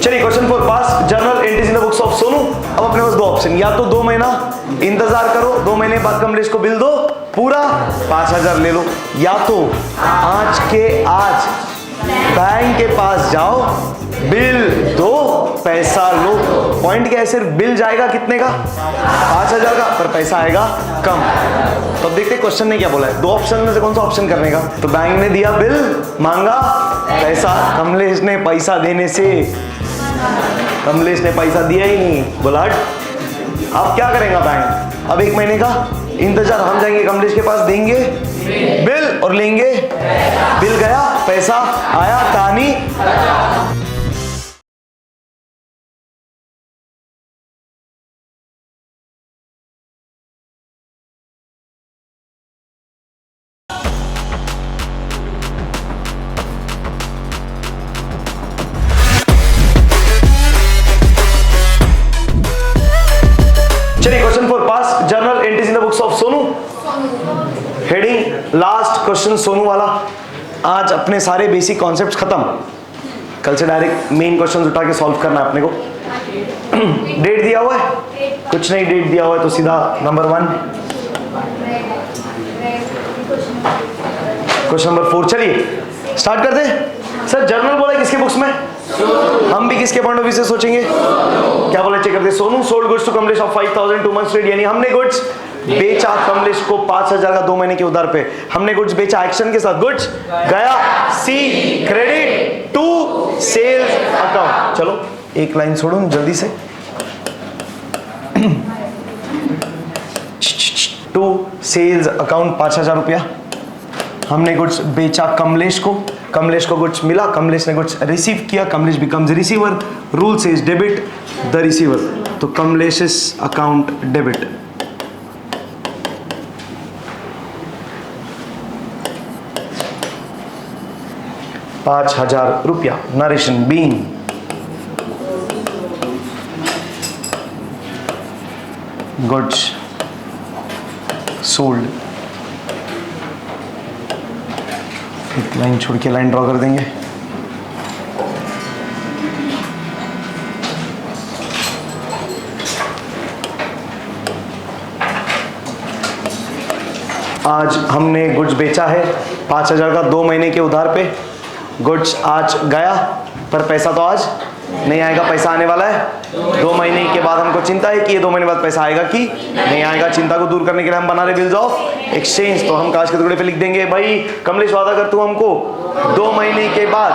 चलिए question for pass journal entries in the books of Sonu. अब अपने पास दो ऑप्शन, या तो 2 महीना इंतजार करो, 2 महीने बाद कमलेश को बिल दो पूरा 5000 ले लो, या तो आज के आज बैंक के पास जाओ, बिल दो पैसा लो। पॉइंट क्या है, सिर्फ बिल जाएगा कितने का 5000 का, पर पैसा आएगा कम। तो अब देखते क्वेश्चन ने क्या बोला है, दो ऑप्शन में से कौन सा ऑप्शन करने का। तो बैंक ने दिया बिल, मांगा पैसा, कमलेश ने पैसा देने से, कमलेश ने पैसा दिया ही नहीं, बोला हट। अब क्या करेगा बैंक, अब 1 महीने का इंतजार, हम जाएंगे कमलेश के पास, देंगे बिल और लेंगे बिल, गया पैसा आया, कहानी। चलिए question for pass journal entries in the books of Sonu. Heading last question Sonu वाला। आज अपने सारे बेसिक कॉन्सेप्ट्स खत्म, कल से डायरेक्ट मेन क्वेश्चन उठा के सॉल्व करना है अपने को। डेट दिया हुआ है, कुछ नहीं डेट दिया हुआ है तो सीधा नंबर 1 क्वेश्चन नंबर 4। चलिए स्टार्ट करते हैं। सर जर्नल बोला है किसके बुक्स में, हम भी किसके पॉइंट ऑफ व्यू से सोचेंगे, क्या बोला चेक करते हैं। Sonu sold goods to Kamlesh of 5000 2 months rate, यानी हमने गुड्स बेचा कमलेश को 5000 का 2 महीने के उधार पे, हमने गुड्स बेचा एक्शन के साथ, गुड्स गया सी क्रेडिट टू सेल्स अकाउंट। चलो एक लाइन छोड़ो जल्दी से, टू सेल्स अकाउंट 5000 रुपया, हमने गुड्स बेचा कमलेश को, कमलेश को गुड्स मिला, कमलेश ने गुड्स रिसीव किया, Kamlesh becomes receiver, rule says debit the receiver, तो Kamlesh account debit. ₹5000 narration being goods sold. एक लाइन छोड़ के लाइन ड्रॉ कर देंगे। आज हमने गुड्स बेचा है 5000 का 2 महीने के उधार पे, गुड्स आज गया पर पैसा तो आज नहीं आएगा, पैसा आने वाला है 2 महीने के बाद। हमको चिंता है कि ये 2 महीने बाद पैसा आएगा कि नहीं आएगा। चिंता को दूर करने के लिए हम बना रहे बिल्स ऑफ एक्सचेंज। तो हम कागज के टुकड़े पे लिख देंगे, भाई कमलेश वादा कर तू हमको 2 महीने के बाद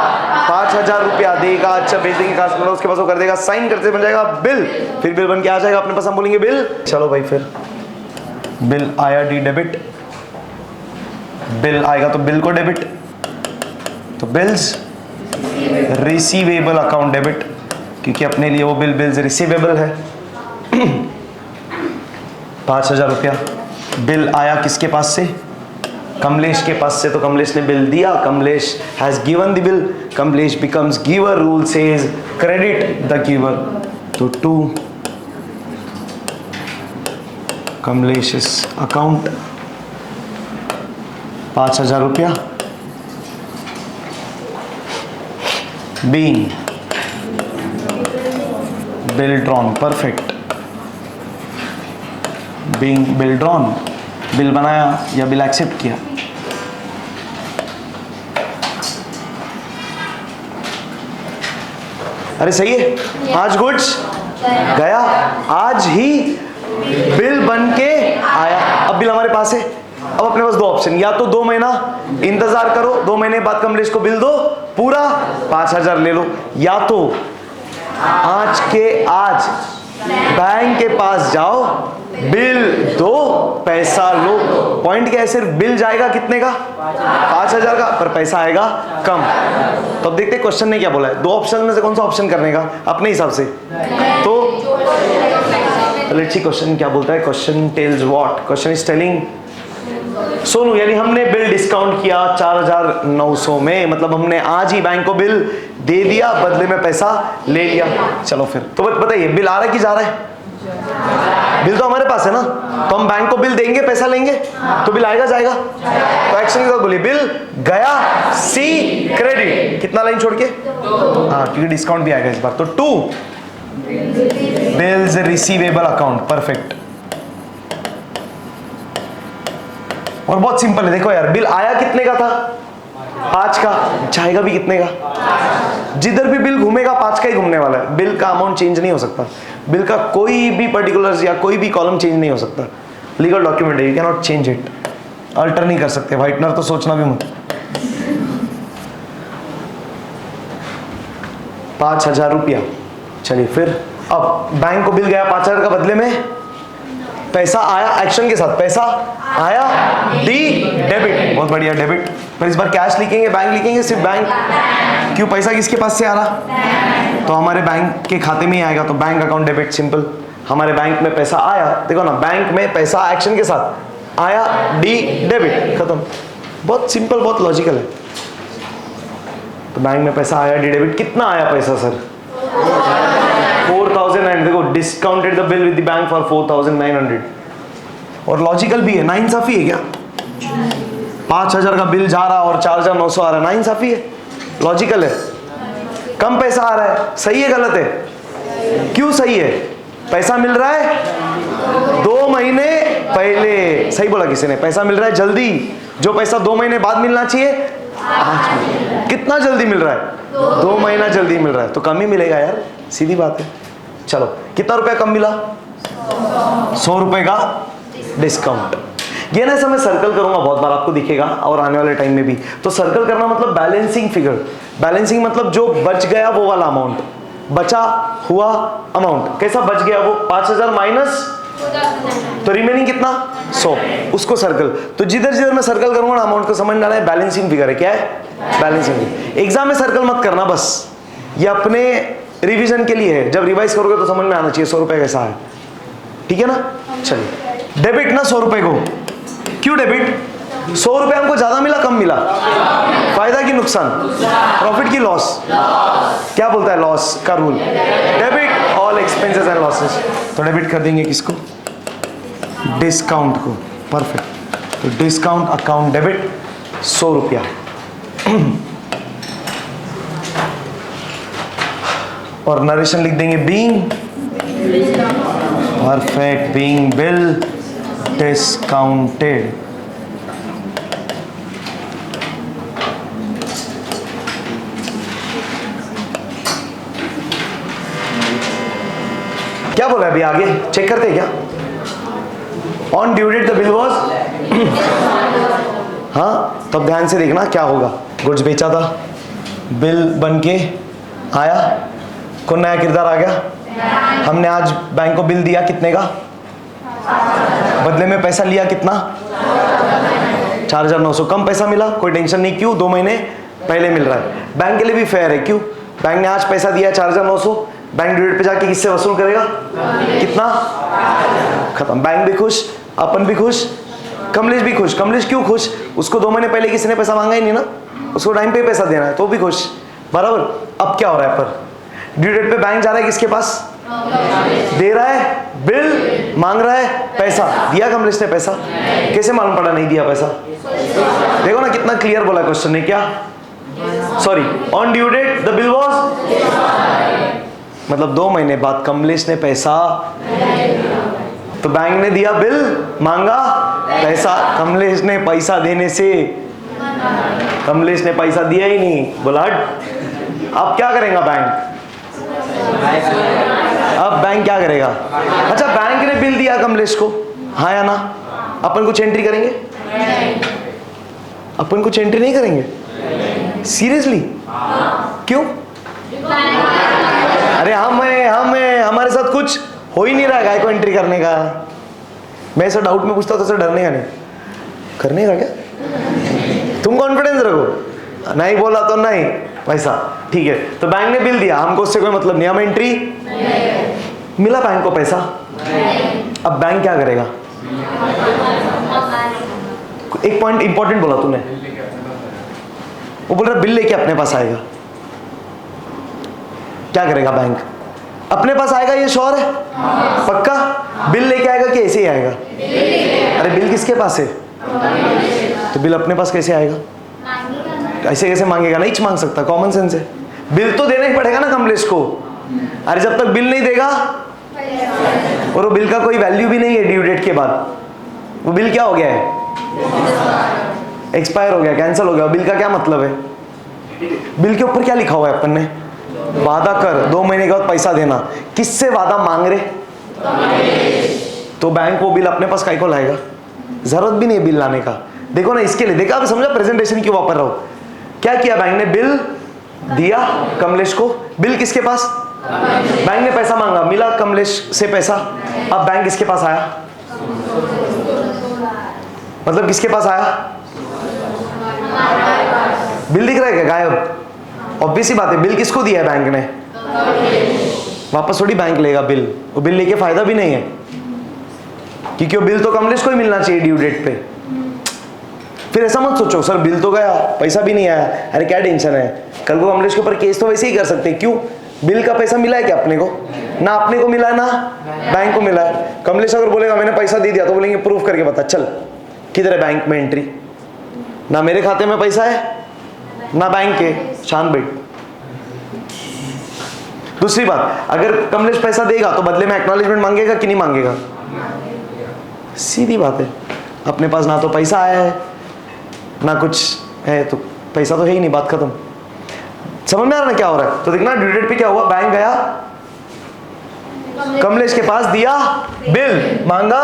5000 रुपया देगा। अच्छा भेज देंगे कागज टुकड़ा, उसके पास वो कर देगा, साइन करते बन जाएगा बिल, फिर बिल बन के आ जाएगा अपने पास, हम बोलेंगे बिल। चलो भाई फिर बिल आया डी डेबिट, बिल आएगा तो बिल को डेबिट, तो बिल्स रिसीवेबल अकाउंट डेबिट, क्योंकि अपने लिए वो बिल बिल्स रिसीवेबल है। 5000 रुपया बिल आया किसके पास से, कमलेश के पास से, तो कमलेश ने बिल दिया, Kamlesh has given the bill, Kamlesh becomes giver, rule says credit the giver, तो टू कमलेश अकाउंट 5000 रुपया being bill drawn, perfect, being bill drawn, bill बनाया या बिल एक्सेप्ट किया। अरे सही है, आज गुड्स गया, आज ही बिल बन के आया, अब बिल हमारे पास है। अब अपने पास दो ऑप्शन, या तो 2 महीना इंतजार करो, 2 महीने बाद कमलेश को बिल दो पूरा 5000 ले लो, या तो आज के आज बैंक के पास जाओ, बिल दो पैसा लो। पॉइंट क्या है, सिर्फ बिल जाएगा कितने का 5000 का, पर पैसा आएगा कम। तो अब देखते क्वेश्चन ने क्या बोला है, दो ऑप्शन में से कौन सा ऑप्शन करने का अपने हिसाब से। तो लेट्स सी क्वेश्चन क्या बोलता है। Question tells what, question is telling Sonu, यानी हमने बिल डिस्काउंट किया 4900 में, मतलब हमने आज ही बैंक को बिल दे दिया, बदले में पैसा ले लिया। चलो फिर तो बताइए बिल आ रहा है कि जा रहा है, बिल तो हमारे पास है ना, तो हम बैंक को बिल देंगे, पैसा लेंगे, तो बिल आएगा जाएगा। तो एक्शन के साथ बोलिए, बिल गया, सी क्रेडिट। कितना लाइन छोड़ के? हाँ, क्योंकि डिस्काउंट भी आएगा इस बार। तो 2 बिल्स रिसीवेबल अकाउंट, परफेक्ट। और बहुत सिंपल है, देखो यार, बिल आया कितने का था? 5 का, जाएगा भी कितने का? जिधर भी बिल घूमेगा 5 का ही घूमने वाला है। बिल का अमाउंट चेंज नहीं हो सकता, बिल का कोई भी पर्टिकुलर्स या कोई भी कॉलम चेंज नहीं हो सकता। लीगल डॉक्यूमेंट है, you can not change it, alter नहीं कर सकते। व्हाइटनर तो सोचना भी मत। 5,000 रुपया। चलिए फिर, अब बैंक को बिल गया 5,000 का, बदले में पैसा आया। एक्शन के साथ पैसा आया, डी डेबिट, बहुत बढ़िया, डेबिट। पर इस बार कैश लिखेंगे, बैंक लिखेंगे, सिर्फ बैंक। क्यों? पैसा किसके पास से आ रहा? तो हमारे बैंक के खाते में ही आएगा, तो बैंक अकाउंट डेबिट, सिंपल। हमारे बैंक में पैसा आया, देखो ना, बैंक में पैसा एक्शन के साथ आया, डी डेबिट, खत्म। बहुत सिंपल, बहुत लॉजिकल है। तो बैंक में पैसा आया, डी डेबिट। कितना आया पैसा सर? 4,900। देखो, discounted the bill with the bank for 4,900। और लॉजिकल भी है, नाइंसाफी है क्या? 5,000 का बिल जा रहा और 4,900 आ रहा है, नाइंसाफी है? लॉजिकल है? कम पैसा आ रहा है, सही है गलत है? क्यों सही है? पैसा मिल रहा है 2 महीने पहले, सही बोला किसी ने, पैसा मिल रहा है जल्दी। जो पैसा 2 महीने बाद मिलना चाहिए, आज मिल। कितना जल्दी मिल रहा है? 2 महीना जल्दी मिल रहा है, तो कम ही मिलेगा यार, सीधी बात है। चलो, कितना रुपया कम मिला? 100 रुपए का डिस्काउंट। ये ना, मैं सर्कल करूंगा बहुत बार, आपको दिखेगा, और आने वाले टाइम में भी। तो सर्कल करना मतलब बैलेंसिंग फिगर। बैलेंसिंग मतलब जो बच गया वो वाला अमाउंट, बचा हुआ अमाउंट। कैसा बच गया वो? 5,000 माइनस, तो रिमेनिंग कितना? 100, उसको सर्कल। तो जिधर जिधर मैं सर्कल करूंगा ना, अमाउंट को समझ में आना है, बैलेंसिंग फिगर है। क्या है? बैलेंसिंग। एग्जाम में सर्कल मत करना बस, ये अपने रिवीजन के लिए है। जब रिवाइज करोगे तो समझ में आना चाहिए 100 रुपए कैसा है, ठीक है ना? चलिए, डेबिट ना 100 रुपए को। क्यों डेबिट? 100 रुपए हमको ज्यादा मिला, कम मिला? फायदा की नुकसान? प्रॉफिट की लॉस? क्या बोलता है लॉस का rule? Debit all expenses and losses. तो डेबिट कर देंगे किसको? डिस्काउंट को, परफेक्ट। तो डिस्काउंट अकाउंट डेबिट 100 रुपया। और नरेशन लिख देंगे being, perfect, being bill discounted. क्या बोला अभी आगे? चेक करते हैं क्या? On due date the bill was, हाँ, तब ध्यान से देखना क्या होगा। गुड्स बेचा था, बिल बन के आया, कौन नया किरदार आ गया? हमने आज बैंक को बिल दिया कितने का? बदले में पैसा लिया कितना? 4,900। कम पैसा मिला, कोई टेंशन नहीं। क्यों? 2 महीने पहले मिल रहा है। बैंक के लिए भी फेयर है। क्यों? बैंक ने आज पैसा दिया 4,900, बैंक ड्यू डेट पे जाके किससे वसूल करेगा? कितना? खत्म। बैंक भी खुश, अपन भी खुश, कमलेश भी खुश। कमलेश क्यों खुश? उसको 2 महीने पहले किसी ने पैसा मांगा ही नहीं ना, उसको टाइम पे पैसा देना है, तो भी खुश, बराबर। अब क्या हो रहा है? पर ड्यू डेट पे बैंक जा रहा है किसके पास? दे रहा है, बिल मांग रहा है, पैसा दिया कमलेश ने पैसा। कैसे मालूम पड़ा नहीं दिया पैसा? देखो ना कितना क्लियर बोला क्वेश्चन ने। क्या? Sorry, on due date the bill was, मतलब 2 महीने बाद कमलेश ने पैसा, तो बैंक ने दिया बिल, मांगा पैसा। कमलेश ने पैसा देने से, कमलेश ने पैसा दिया ही नहीं, बोला हट। अब क्या करेगा बैंक? अब बैंक क्या करेगा? अच्छा, बैंक ने बिल दिया कमलेश को, हाँ या ना? अपन कुछ एंट्री करेंगे? अपन कुछ एंट्री नहीं करेंगे? सीरियसली? क्यों? अरे हमारे साथ कुछ हो ही नहीं रहा है, गाय को एंट्री करने का। मैं ऐसा डाउट में पूछता तो सर डरने का नहीं, करने का क्या? तुम कॉन्फिडेंस रखो, नहीं बोला तो नहीं पैसा, ठीक है। तो बैंक ने बिल दिया, हमको उससे कोई मतलब नहीं, हम एंट्री मिला बैंक को पैसा। अब बैंक क्या करेगा? एक पॉइंट इंपॉर्टेंट बोला तूने, वो बोल रहा बिल लेके अपने पास आएगा। क्या करेगा बैंक? अपने पास आएगा ये श्योर है? पक्का? बिल लेके आएगा कि ऐसे ही आएगा? अरे बिल किसके पास है? तो बिल अपने पास कैसे आएगा? ऐसे कैसे मांगेगा? नहीं मांग सकता, कॉमन सेंस है। बिल तो देना ही पड़ेगा ना कमलेश को। अरे जब तक बिल नहीं देगा, और वो बिल का कोई वैल्यू भी नहीं है ड्यू डेट के बाद, वो बिल क्या हो गया है? एक्सपायर हो गया, कैंसिल हो गया। बिल का क्या मतलब है? बिल के ऊपर क्या लिखा हुआ है अपन ने? वादा कर 2 महीने के बाद पैसा देना। किससे वादा मांग रहे? तो बैंक वो बिल अपने पास काहे को लाएगा? जरूरत भी नहीं है बिल लाने का। देखो ना, इसके लिए देखा, आप समझा प्रेजेंटेशन क्यों वापर रहा हूं? क्या किया बैंक ने? बिल दिया कमलेश को। बिल किसके पास? बैंक ने पैसा मांगा, मिला कमलेश से पैसा। अब बैंक किसके पास आया? मतलब किसके पास आया? बिल दिख रहा है क्या? गायब। ऑब्वियस ही बात है, बिल किसको दिया है बैंक ने? वापस थोड़ी बैंक लेगा बिल। वो बिल लेके फायदा भी नहीं है, क्योंकि वो बिल तो कमलेश को ही मिलना चाहिए ड्यू डेट पे। फिर ऐसा मत सोचो सर बिल तो गया, पैसा भी नहीं आया, अरे क्या टेंशन है, कल को कमलेश के ऊपर केस तो वैसे ही कर सकते हैं। क्यों? बिल का पैसा मिला है क्या अपने को? ना अपने को मिला है ना बैंक को मिला है। कमलेश अगर बोलेगा मैंने पैसा दे दिया, तो बोलेंगे प्रूफ करके बता, चल किधर है बैंक में एंट्री? ना मेरे खाते में पैसा है ना बैंक के, शांत बैठ। दूसरी बात, अगर कमलेश पैसा देगा तो बदले में एक्नॉलेजमेंट मांगेगा कि नहीं मांगेगा? सीधी बात है, अपने पास ना तो पैसा आया है ना कुछ है, तो पैसा तो है ही नहीं, बात खत्म। समझ में आ रहा ना क्या हो रहा है? तो देखना ड्यू डेट पे क्या हुआ, बैंक गया कमलेश के पास, दिया बिल, मांगा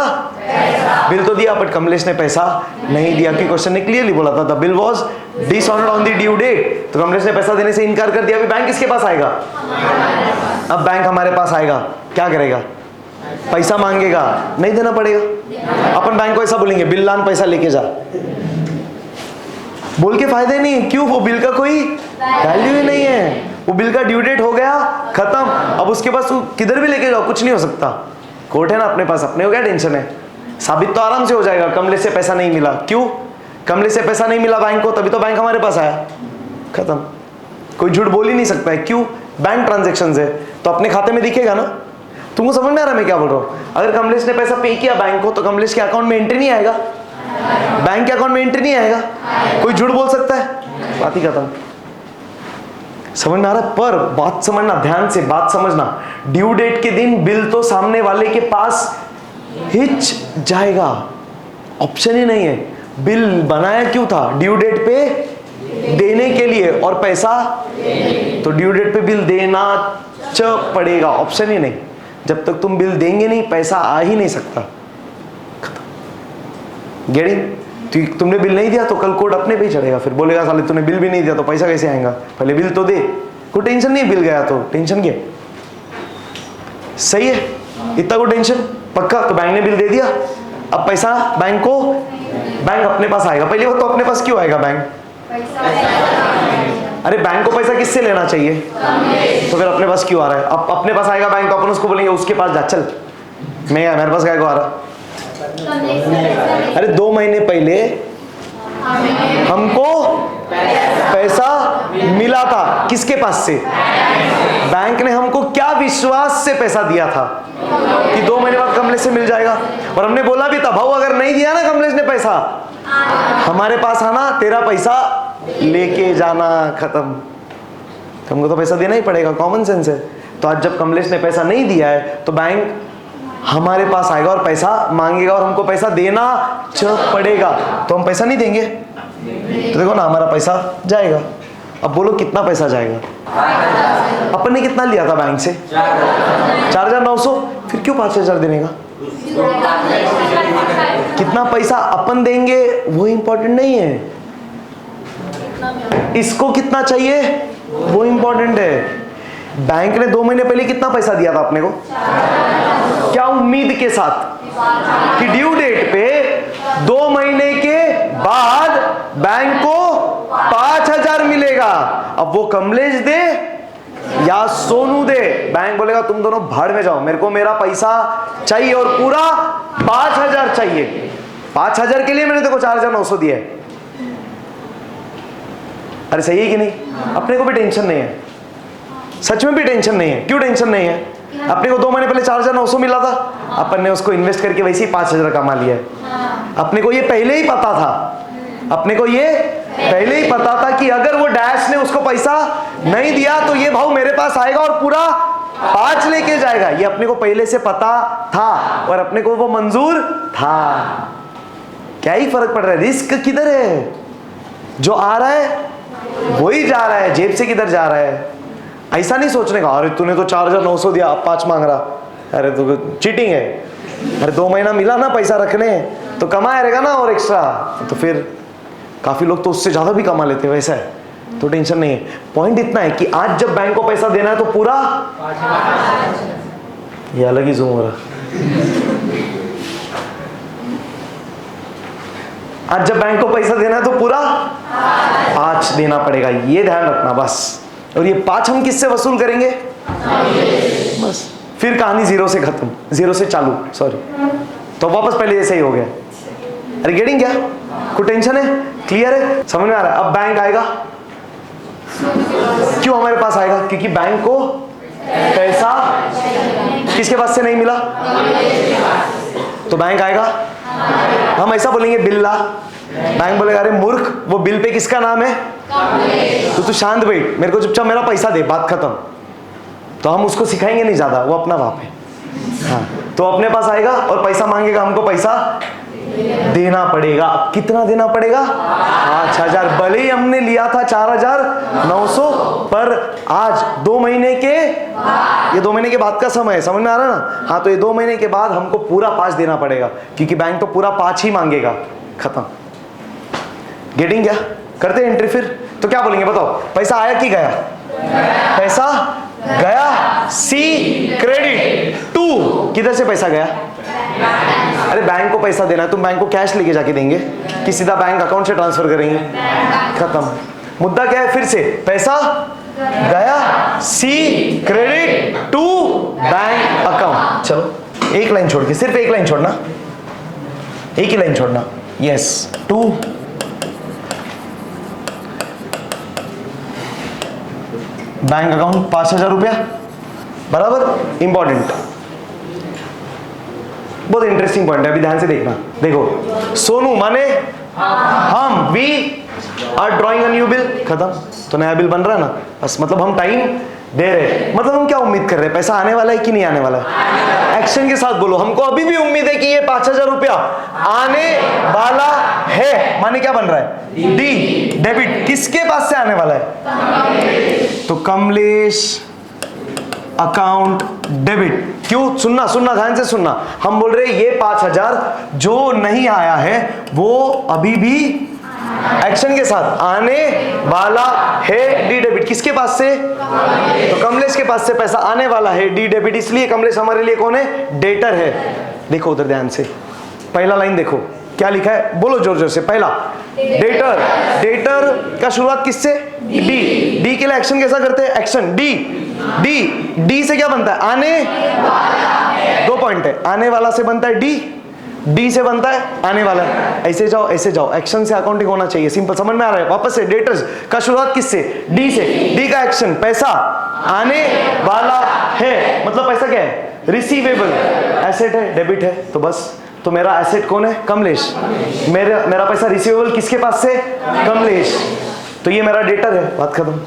बिल तो दिया, बट कमलेश ने पैसा नहीं दिया, कि क्वेश्चन ने क्लियरली बोला था the bill was dishonoured on the due date. तो कमलेश ने पैसा देने से इनकार कर दिया। अभी बैंक किसके पास आएगा? अब बैंक हमारे पास आएगा, क्या करेगा? पैसा मांगेगा, नहीं देना पड़ेगा। अपन बैंक को ऐसा बोलेंगे बिल लान पैसा लेके जा, बोल के फायदे नहीं। क्यों? वो बिल का कोई वैल्यू ही नहीं है। वो बिल का ड्यू डेट हो गया, खत्म। अब उसके पास तू किधर भी लेके जाओ, कुछ नहीं हो सकता। कोर्ट है ना अपने पास, अपने को क्या टेंशन है? साबित तो आराम से हो जाएगा, कमलेश से पैसा नहीं मिला। क्यों? कमलेश से पैसा नहीं मिला बैंक को, तभी तो बैंक हमारे पास आया, खत्म। कोई झूठ बोल ही नहीं सकता है। क्यों? बैंक ट्रांजेक्शन है, तो अपने खाते में दिखेगा ना। तुमको समझ में आ रहा है मैं क्या बोल रहा हूँ? अगर कमलेश ने पैसा पे किया बैंक को, तो कमलेश के अकाउंट में एंट्री नहीं आएगा, बैंक के अकाउंट में एंट्री नहीं आएगा। कोई झूठ बोल सकता है? बात ही खत्म। समझ में आ रहा है? पर बात समझना, ध्यान से बात समझना, ड्यू डेट के दिन बिल तो सामने वाले के पास हिच जाएगा, ऑप्शन ही नहीं है। बिल बनाया क्यों था? ड्यू डेट पे देने के लिए, और पैसा तो ड्यू डेट पे बिल देना पड़ेगा, ऑप्शन ही नहीं। जब तक तुम बिल देंगे नहीं, पैसा आ ही नहीं सकता। गेटिंग? तुमने बिल नहीं दिया तो कल कोर्ट अपने पे ही चढ़ेगा, फिर बोलेगा साले तूने बिल भी नहीं दिया तो पैसा कैसे आएगा, पहले बिल तो दे। कोई टेंशन नहीं, बिल गया तो टेंशन क्या? सही है, इतना को टेंशन पक्का। तो बैंक ने बिल दे दिया, अब पैसा बैंक को, बैंक अपने पास आएगा। पहली बात तो अपने पास क्यों आएगा बैंक? अरे बैंक को पैसा किससे लेना चाहिए? तो फिर अपने पास क्यों आ रहा है? अब अपने पास आएगा बैंक, तो अपन उसको बोलेंगे उसके पास जा, चल मैं मेरे पास क्या को आ रहा? अरे 2 महीने पहले हमको पैसा मिला था, किसके पास से? बैंक ने हमको क्या विश्वास से पैसा दिया था कि 2 महीने बाद कमलेश से मिल जाएगा। और हमने बोला भी था भाऊ अगर नहीं दिया ना कमलेश ने पैसा, हमारे पास आना, तेरा पैसा लेके जाना, खत्म। हमको तो पैसा देना ही पड़ेगा, कॉमन सेंस है। तो आज जब कमलेश ने पैसा नहीं दिया है, तो बैंक हमारे पास आएगा और पैसा मांगेगा, और हमको पैसा देना पड़ेगा। तो हम पैसा नहीं देंगे, तो देखो ना हमारा पैसा जाएगा। अब बोलो कितना पैसा जाएगा? अपन ने कितना लिया था बैंक से? 4,900। फिर क्यों 5,000 देने का? कितना पैसा अपन देंगे वो इंपॉर्टेंट नहीं है, इसको कितना चाहिए वो इंपॉर्टेंट है। बैंक ने 2 महीने पहले कितना पैसा दिया था अपने को? क्या उम्मीद के साथ कि ड्यू डेट पे 2 महीने के बाद बैंक को 5,000 मिलेगा। अब वो कमलेश दे या सोनू दे, बैंक बोलेगा तुम दोनों भाड़ में जाओ, मेरे को मेरा पैसा चाहिए, और पूरा 5,000 चाहिए। 5,000 के लिए मैंने देखो 4,900 दिया है। अरे सही है कि नहीं? अपने को भी टेंशन नहीं है, सच में भी टेंशन नहीं है। क्यों टेंशन नहीं है? अपने को 2 महीने पहले 4,900 मिला था, अपन ने उसको इन्वेस्ट करके वैसे ही 5,000 कमा लिया है। अपने को ये पहले ही पता था, अपने को ये पहले ही पता था कि अगर वो डैश ने उसको पैसा नहीं दिया तो ये भाव मेरे पास आएगा और पूरा 5 लेके जाएगा। ये अपने को पहले से पता था और अपने को वो मंजूर था। क्या ही फर्क पड़ रहा है, रिस्क किधर है? जो आ रहा है वही जा रहा है, जेब से किधर जा रहा है। ऐसा नहीं सोचने का अरे तूने तो 4,900 दिया अब 5 मांग रहा, अरे तो चीटिंग है। अरे 2 महीना मिला ना पैसा रखने तो कमाया रहेगा ना और एक्स्ट्रा, तो फिर काफी लोग तो उससे ज्यादा भी कमा लेते हैं, वैसा है तो टेंशन नहीं है। पॉइंट इतना है कि आज जब बैंक को पैसा देना है तो पूरा, ये अलग ही जूम हो रहा, आज जब बैंक को पैसा देना है तो पूरा 5 देना पड़ेगा, ये ध्यान रखना बस। और ये 5 हम किससे वसूल करेंगे? बस फिर कहानी 0 से खत्म, 0 से चालू, सॉरी, तो वापस पहले जैसे ही हो गया। अरे गेटिंग क्या? कोई टेंशन है? क्लियर है? समझ में आ रहा है? अब बैंक आएगा, क्यों हमारे पास आएगा? क्योंकि बैंक को पैसा किसके पास से नहीं मिला, तो बैंक आएगा। हम ऐसा बोलेंगे बिल ला, बैंक बोलेगा अरे मूर्ख वो बिल पे किसका नाम है, तो तू शांत बैठ, मेरे को चुपचाप मेरा पैसा दे, बात खत्म। तो हम उसको सिखाएंगे नहीं ज्यादा, वो अपना बाप है। हाँ, तो अपने पास आएगा और पैसा मांगेगा, हमको पैसा देना पड़ेगा। कितना देना पड़ेगा? 5,000। भले ही हमने लिया था 4,900, पर आज 2 महीने के, ये 2 महीने के बाद का समय है, समझ में आ रहा है ना? हाँ, तो ये 2 महीने के बाद हमको पूरा 5 देना पड़ेगा, क्योंकि बैंक तो पूरा 5 ही मांगेगा। खत्म। गेटिंग क्या? करते हैं एंट्री। फिर तो क्या बोलेंगे बताओ, पैसा आया कि गया? पैसा गया, सी क्रेडिट। 2 किधर से पैसा गया? अरे बैंक को पैसा देना है, तुम बैंक को कैश लेके जाके देंगे कि सीधा बैंक अकाउंट से ट्रांसफर करेंगे? खत्म। मुद्दा क्या है? फिर से पैसा गया, सी क्रेडिट टू बैंक अकाउंट। चलो एक लाइन छोड़ के, सिर्फ एक लाइन छोड़ना, एक ही लाइन छोड़ना। यस, टू बैंक अकाउंट 5,000 रुपया बराबर। इंपॉर्टेंट, बहुत इंटरेस्टिंग पॉइंट है, अभी ध्यान से देखना। देखो, सोनू माने हम, we are drawing a new bill. खत्म। तो नया बिल बन रहा है ना, बस मतलब हम टाइम दे रहे हैं। मतलब हम क्या उम्मीद कर रहे हैं, पैसा आने वाला है कि नहीं आने वाला है? एक्शन के साथ बोलो, हमको अभी भी उम्मीद है कि ये 5,000 रुपया आने वाला है। माने क्या बन रहा है? D, debit. किसके पास से आने वाला है? तो कमलेश अकाउंट डेबिट। क्यों? सुनना सुनना, ध्यान से सुनना। हम बोल रहे हैं ये 5,000 जो नहीं आया है वो अभी भी एक्शन के साथ आने वाला है, डी डेबिट। किसके पास से? तो कमलेश के पास से पैसा आने वाला है, डी डेबिट। इसलिए कमलेश हमारे लिए कौन है? डेटर है। देखो उधर ध्यान से, पहला लाइन देखो क्या लिखा है, बोलो जोर जोर से। पहला डेटर, डेटर का शुरुआत किससे? डी। डी के लिए एक्शन कैसा करते हैं? Action D. डी, डी से क्या बनता है? आने वाला है। 2 पॉइंट है, आने वाला से बनता है डी, डी से बनता है आने वाला। ऐसे जाओ ऐसे जाओ, एक्शन से अकाउंटिंग होना चाहिए, सिंपल। समझ में आ रहा है? वापस से, डेटर्स का शुरुआत किससे? डी से। डी का एक्शन पैसा आने वाला है, मतलब पैसा क्या है? रिसीवेबल। एसेट है, डेबिट है, तो बस। तो मेरा एसेट कौन है? कमलेश। मेरा पैसा रिसीवेबल किसके पास से? कमलेश। तो ये मेरा डेटर है, बात खत्म।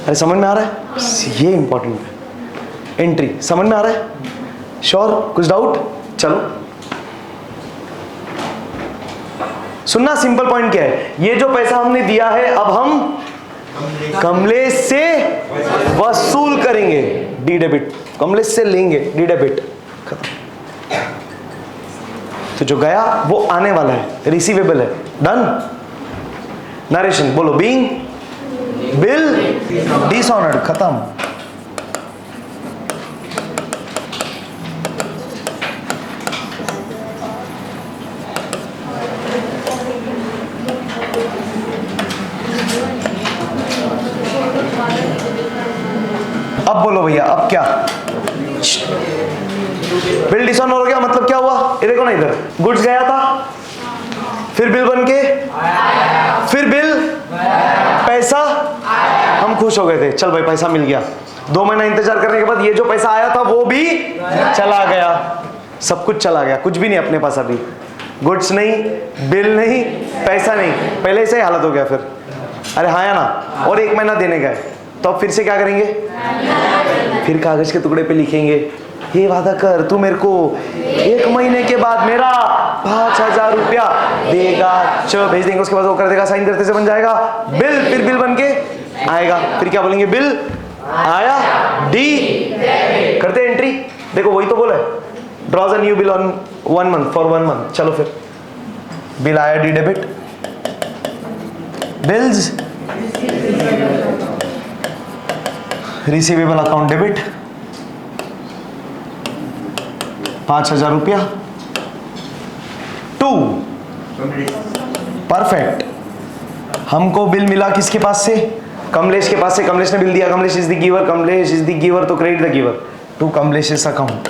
अरे समझ में आ रहा है? ये इंपॉर्टेंट है। एंट्री समझ में आ रहा है? श्योर? कुछ डाउट? चलो सुनना, सिंपल पॉइंट क्या है? ये जो पैसा हमने दिया है अब हम कमलेश से वसूल करेंगे, डी डेबिट। कमलेश से लेंगे, डी डेबिट। खत्म। तो जो गया वो आने वाला है, रिसीवेबल है। डन। नरेशन बोलो, बीइंग बिल डिसऑनर्ड। खत्म। अब बोलो भैया, अब क्या? बिल डिसऑनर हो गया, मतलब क्या हुआ? ये देखो ना, इधर गुड्स गया था, फिर बिल बन के, फिर बिल, पैसा हम खुद खुश हो गए थे, चल भाई पैसा मिल गया। 2 महीना इंतजार करने के बाद ये जो पैसा आया था वो भी चला गया, सब कुछ चला गया, कुछ भी नहीं अपने पास अभी। गुड्स नहीं, बिल नहीं, पैसा नहीं, पहले से ही हालत हो गया फिर। अरे हाँ या ना, और 1 महीना देने गए तो अब फिर से क्या करेंगे, फिर कागज के टुकड़े पे लिखेंगे, ये वादा कर तू मेरे को 1 महीने के बाद मेरा 5,000 रुपया देगा, चलो भेज देंगे। उसके बाद वो कर देगा, साइन करते से बन जाएगा बिल, फिर बिल बन के आएगा, फिर क्या बोलेंगे, बिल आया, डी करते एंट्री। देखो वही तो बोला है, draws a new bill on 1 month for 1 month। चलो फिर बिल आया, D debit, bills receivable account debit 5,000 रुपया, 2 परफेक्ट। हमको बिल मिला किसके पास से, कमलेश के पास से, कमलेश ने बिल दिया, Kamlesh is the giver, Kamlesh is the giver, तो credit the giver to Kamlesh account.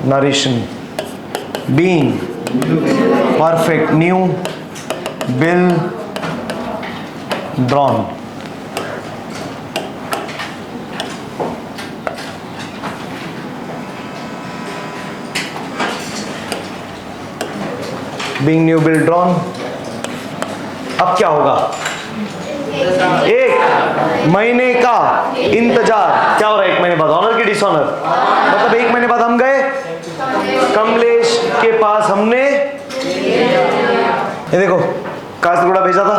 Narration being perfect, new bill drawn, being new bill drawn. अब क्या होगा, 1 महीने का इंतजार, क्या हो रहा है 1 महीने बाद, ऑनर की डिसऑनर, मतलब 1 महीने बाद हम गए कमलेश के पास, हमने ये देखो कागज टुकड़ा भेजा था,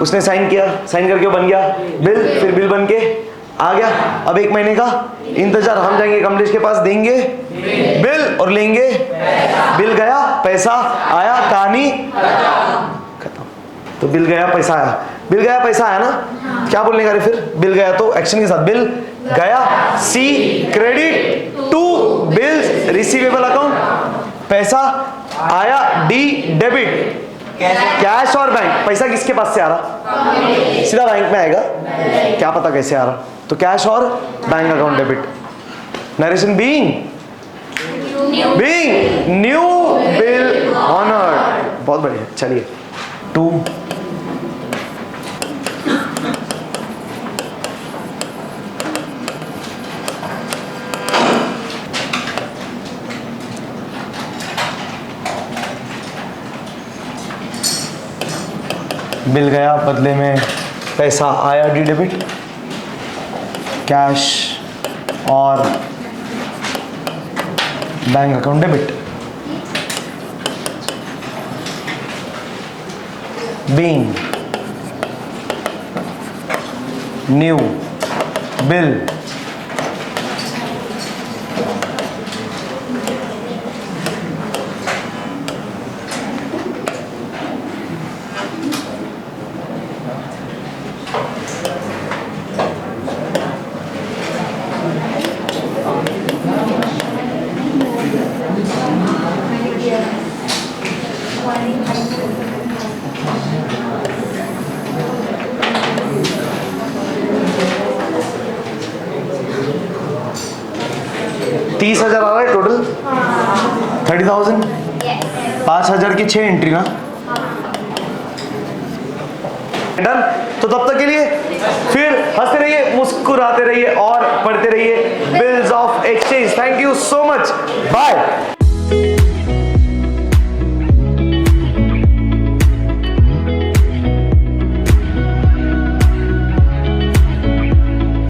उसने साइन किया, साइन करके बन गया बिल, फिर बिल बन के आ गया। अब 1 महीने का इंतजार, हम जाएंगे कमलेश के पास, देंगे बिल और लेंगे बिल, गया पैसा आया, कहानी खत्म। तो बिल गया पैसा आया, बिल गया पैसा आया ना, क्या बोलने का फिर, बिल गया तो एक्शन के साथ बिल गया, सी क्रेडिट, 2 बिल्स रिसीवेबल अकाउंट, पैसा आया, डी डेबिट, कैश और बैंक। पैसा किसके पास से आ रहा, सीधा बैंक में आएगा, क्या पता कैसे आ रहा, तो कैश और bank account debit. Narration being new bill honoured, बहुत बढ़िया। चलिए 2 बिल गया, बदले में पैसा आया, डी डेबिट, कैश और bank account debit. Being new bill $30,000 आ रहा है टोटल, 30,000, 5,000 की 6 एंट्री ना, डन। तो तब तक के लिए फिर हंसते रहिए, मुस्कुराते रहिए और पढ़ते रहिए bills of exchange. Thank you so much, bye.